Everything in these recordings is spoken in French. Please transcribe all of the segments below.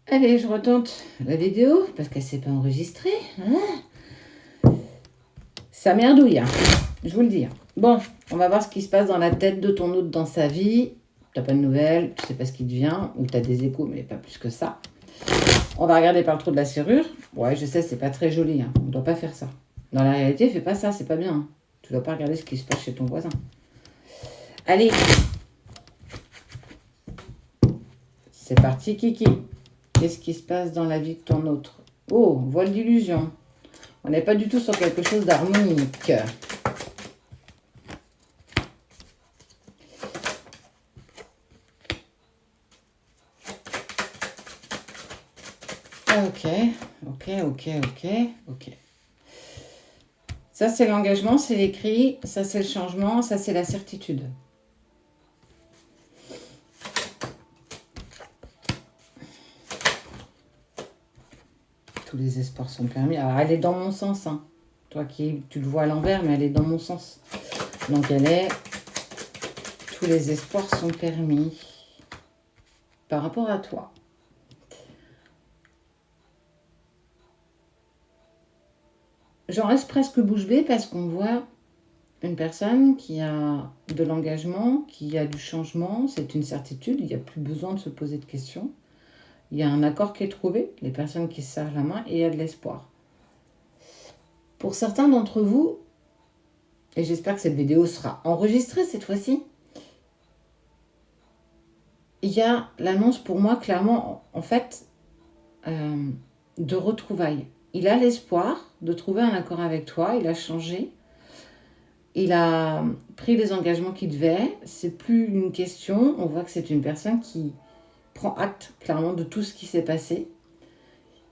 Allez, je retente la vidéo parce qu'elle s'est pas enregistrée. Ça merdouille, hein, je vous le dis. Bon, on va voir ce qui se passe dans la tête de ton hôte dans sa vie. T'as pas de nouvelles, tu sais pas ce qui devient, ou t'as des échos, mais pas plus que ça. On va regarder par le trou de la serrure. Ouais, je sais, c'est pas très joli, hein. On doit pas faire ça. Dans la réalité, fais pas ça, c'est pas bien. Hein. Tu dois pas regarder ce qui se passe chez ton voisin. Allez. C'est parti, Kiki. Qu'est-ce qui se passe dans la vie de ton autre? Oh, voile d'illusion. On n'est pas du tout sur quelque chose d'harmonique. Ok. Ça, c'est l'engagement, c'est l'écrit. Ça, c'est le changement. Ça, c'est la certitude. Tous les espoirs sont permis. Alors, elle est dans mon sens. Hein. Toi qui tu le vois à l'envers, mais elle est dans mon sens. Donc, elle est... Tous les espoirs sont permis par rapport à toi. J'en reste presque bouche bée parce qu'on voit une personne qui a de l'engagement, qui a du changement. C'est une certitude. Il n'y a plus besoin de se poser de questions. Il y a un accord qui est trouvé, les personnes qui se serrent la main, et il y a de l'espoir. Pour certains d'entre vous, et j'espère que cette vidéo sera enregistrée cette fois-ci, il y a l'annonce pour moi clairement, en fait, de retrouvailles. Il a l'espoir de trouver un accord avec toi, il a changé, il a pris les engagements qu'il devait, c'est plus une question, on voit que c'est une personne qui prend acte clairement de tout ce qui s'est passé.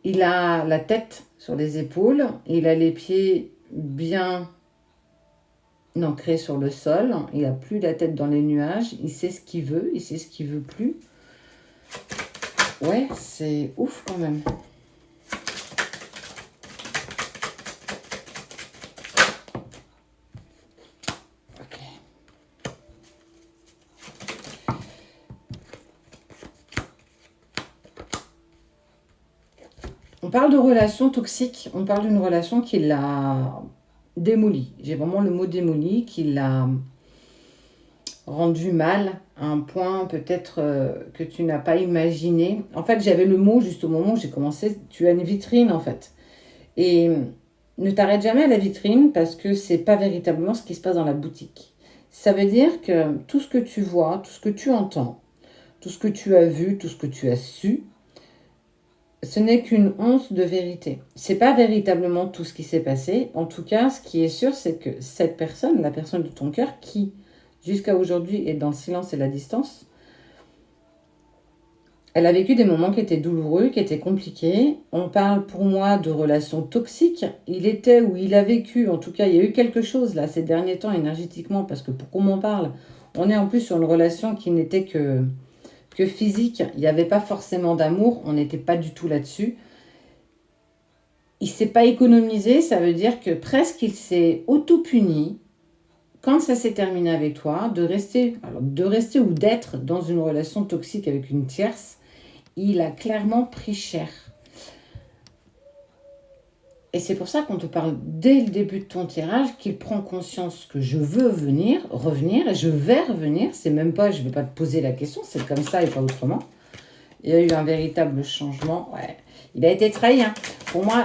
Il a la tête sur les épaules, il a les pieds bien ancrés sur le sol, il n'a plus la tête dans les nuages, il sait ce qu'il veut, il sait ce qu'il veut plus. Ouais, c'est ouf quand même. Ok. On parle de relation toxique, on parle d'une relation qui l'a démolie. J'ai vraiment le mot démolie, qui l'a rendu mal à un point peut-être que tu n'as pas imaginé. En fait, j'avais le mot juste au moment où j'ai commencé. Tu as une vitrine en fait. Et ne t'arrête jamais à la vitrine parce que c'est pas véritablement ce qui se passe dans la boutique. Ça veut dire que tout ce que tu vois, tout ce que tu entends, tout ce que tu as vu, tout ce que tu as su, ce n'est qu'une once de vérité. C'est pas véritablement tout ce qui s'est passé. En tout cas, ce qui est sûr, c'est que cette personne, la personne de ton cœur, qui jusqu'à aujourd'hui est dans le silence et la distance, elle a vécu des moments qui étaient douloureux, qui étaient compliqués. On parle pour moi de relations toxiques. Il était ou il a vécu, en tout cas, il y a eu quelque chose là ces derniers temps énergétiquement, parce que pour qu'on m'en parle, on est en plus sur une relation qui n'était que physique. Il n'y avait pas forcément d'amour, on n'était pas du tout là-dessus. Il ne s'est pas économisé, ça veut dire que presque il s'est auto-puni quand ça s'est terminé avec toi, de rester ou d'être dans une relation toxique avec une tierce. Il a clairement pris cher. Et c'est pour ça qu'on te parle dès le début de ton tirage qu'il prend conscience que je veux revenir, et je vais revenir. C'est même pas, je ne vais pas te poser la question, c'est comme ça et pas autrement. Il y a eu un véritable changement. Ouais. Il a été trahi. Hein. Pour moi,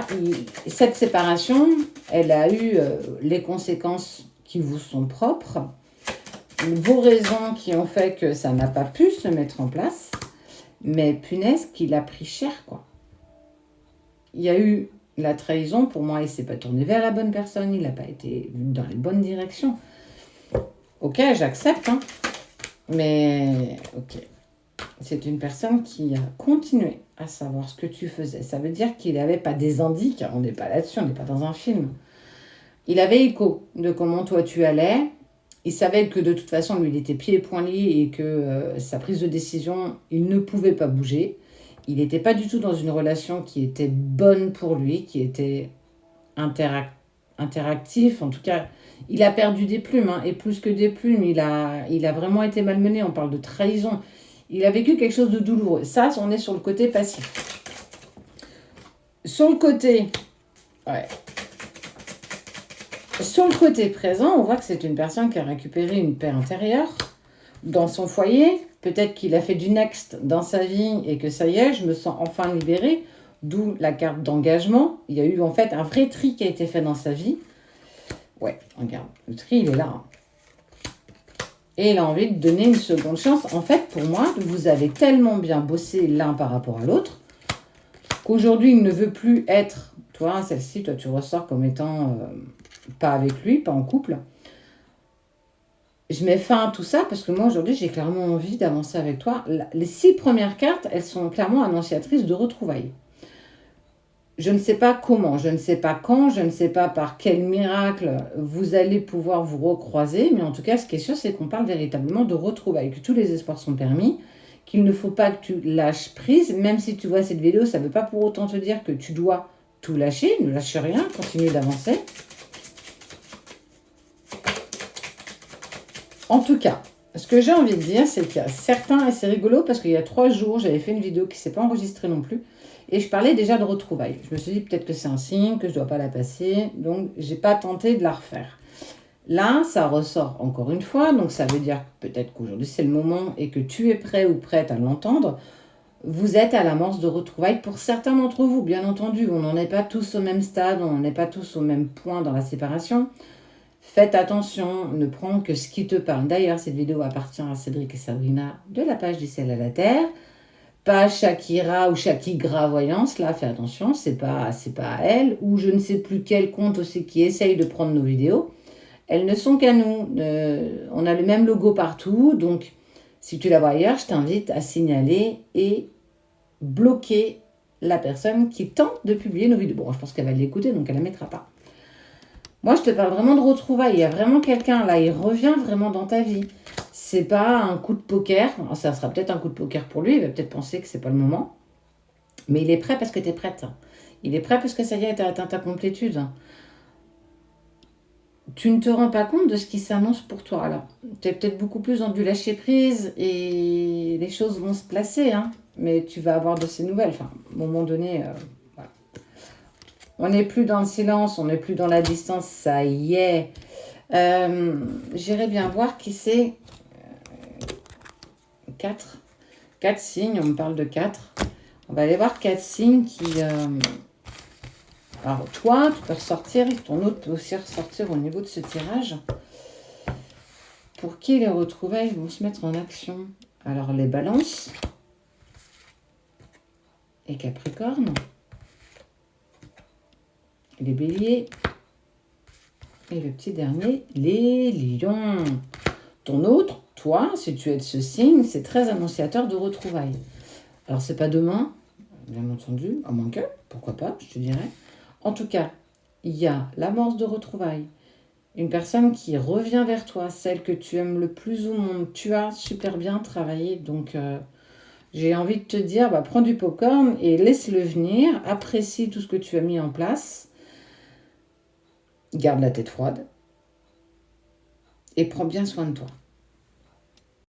cette séparation, elle a eu les conséquences qui vous sont propres, vos raisons qui ont fait que ça n'a pas pu se mettre en place, mais punaise qu'il a pris cher, quoi. Il y a eu la trahison, pour moi, il ne s'est pas tourné vers la bonne personne, il n'a pas été dans les bonnes directions. Ok, j'accepte, hein, mais ok. C'est une personne qui a continué à savoir ce que tu faisais. Ça veut dire qu'il n'avait pas des indices, on n'est pas là-dessus, on n'est pas dans un film. Il avait écho de comment toi tu allais. Il savait que de toute façon, lui, il était pieds et poings liés et que sa prise de décision, il ne pouvait pas bouger. Il n'était pas du tout dans une relation qui était bonne pour lui, qui était interactif. En tout cas, il a perdu des plumes, hein, et plus que des plumes, il a vraiment été malmené. On parle de trahison. Il a vécu quelque chose de douloureux. Ça, on est sur le côté passif. Sur le côté, ouais. Sur le côté présent, on voit que c'est une personne qui a récupéré une paix intérieure dans son foyer. Peut-être qu'il a fait du next dans sa vie et que ça y est, je me sens enfin libérée. D'où la carte d'engagement. Il y a eu en fait un vrai tri qui a été fait dans sa vie. Ouais, regarde, le tri, il est là. Hein. Et il a envie de donner une seconde chance. En fait, pour moi, vous avez tellement bien bossé l'un par rapport à l'autre qu'aujourd'hui, il ne veut plus être... Toi, celle-ci, toi, tu ressors comme étant pas avec lui, pas en couple. Je mets fin à tout ça parce que moi, aujourd'hui, j'ai clairement envie d'avancer avec toi. Les 6 premières cartes, elles sont clairement annonciatrices de retrouvailles. Je ne sais pas comment, je ne sais pas quand, je ne sais pas par quel miracle vous allez pouvoir vous recroiser, mais en tout cas, ce qui est sûr, c'est qu'on parle véritablement de retrouvailles, que tous les espoirs sont permis, qu'il ne faut pas que tu lâches prise, même si tu vois cette vidéo, ça ne veut pas pour autant te dire que tu dois tout lâcher, ne lâche rien, continue d'avancer. En tout cas, ce que j'ai envie de dire, c'est qu'il y a certains, et c'est rigolo parce qu'il y a 3 jours, j'avais fait une vidéo qui ne s'est pas enregistrée non plus, et je parlais déjà de retrouvailles. Je me suis dit peut-être que c'est un signe, que je ne dois pas la passer, donc je n'ai pas tenté de la refaire. Là, ça ressort encore une fois, donc ça veut dire peut-être qu'aujourd'hui c'est le moment et que tu es prêt ou prête à l'entendre. Vous êtes à l'amorce de retrouvailles pour certains d'entre vous, bien entendu. On n'en est pas tous au même stade, on n'en est pas tous au même point dans la séparation. Faites attention, ne prends que ce qui te parle. D'ailleurs, cette vidéo appartient à Cédric et Sabrina de la page du ciel à la terre. Pas Shakira ou Shakigra Voyance, là, fais attention, c'est pas à elle. Ou je ne sais plus quel compte aussi qui essaye de prendre nos vidéos. Elles ne sont qu'à nous. On a le même logo partout, donc si tu la vois ailleurs, je t'invite à signaler et bloquer la personne qui tente de publier nos vidéos. Bon, je pense qu'elle va l'écouter, donc elle ne la mettra pas. Moi, je te parle vraiment de retrouvailles. Il y a vraiment quelqu'un, là, il revient vraiment dans ta vie. C'est pas un coup de poker. Alors, ça sera peut-être un coup de poker pour lui. Il va peut-être penser que c'est pas le moment. Mais il est prêt parce que tu es prête. Il est prêt parce que ça y est, tu as atteint ta complétude. Tu ne te rends pas compte de ce qui s'annonce pour toi. Alors, tu es peut-être beaucoup plus dans du lâcher-prise et les choses vont se placer. Hein, mais tu vas avoir de ces nouvelles. Enfin, à un moment donné... voilà. On n'est plus dans le silence, on n'est plus dans la distance, ça y est. J'irai bien voir qui c'est. 4. 4 signes, on me parle de 4. On va aller voir 4 signes qui... Alors toi, tu peux ressortir, et ton autre peut aussi ressortir au niveau de ce tirage. Pour qui les retrouvailles vont se mettre en action? Alors les balances et Capricorne, les béliers et le petit dernier, les lions. Ton autre, toi, si tu es de ce signe, c'est très annonciateur de retrouvailles. Alors, c'est pas demain, bien entendu, à moins que, pourquoi pas, je te dirais. En tout cas, il y a l'amorce de retrouvailles. Une personne qui revient vers toi, celle que tu aimes le plus au monde. Tu as super bien travaillé, donc j'ai envie de te dire, prends du popcorn et laisse-le venir. Apprécie tout ce que tu as mis en place. Garde la tête froide. Et prends bien soin de toi.